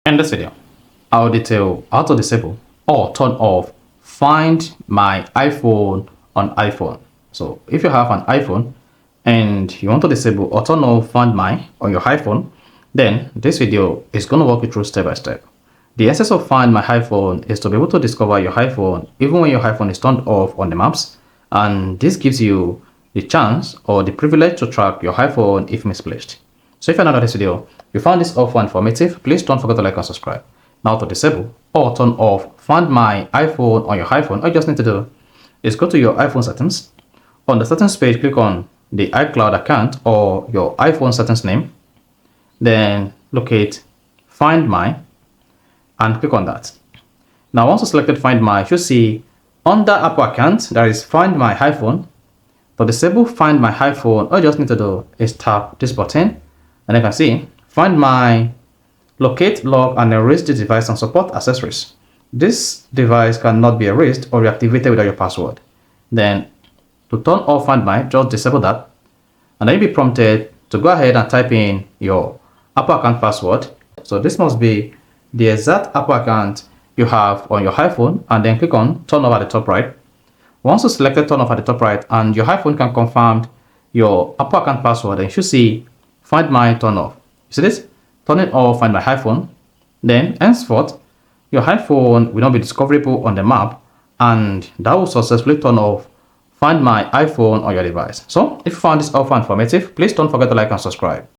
In this video, I'll detail how to disable or turn off Find My iPhone on iPhone. So if you have an iPhone and you want to disable or turn off Find My on your iPhone, then this video is going to walk you through step by step. The essence of Find My iPhone is to be able to discover your iPhone even when your iPhone is turned off on the maps, and this gives you the chance or the privilege to track your iPhone if misplaced. So if you're not on this video, you found this helpful and informative, please don't forget to like and subscribe. Now to disable or turn off Find My iPhone on your iPhone, all you just need to do is go to your iPhone settings. On the settings page, click on the iCloud account or your iPhone settings name. Then locate Find My and click on that. Now once you selected Find My, you should see under Apple account, there is Find My iPhone. To disable Find My iPhone, all you just need to do is tap this button. And you can see, Find My, locate, log, and erase the device and support accessories. This device cannot be erased or reactivated without your password. Then, to turn off Find My, just disable that. And then you'll be prompted to go ahead and type in your Apple account password. So this must be the exact Apple account you have on your iPhone, and then click on turn off at the top right. Once you select turn off at the top right and your iPhone can confirm your Apple account password, then you should see Find My turn off. You see this? Turn it off, Find My iPhone. Then, henceforth, your iPhone will not be discoverable on the map, and that will successfully turn off Find My iPhone on your device. So, if you found this helpful and informative, please don't forget to like and subscribe.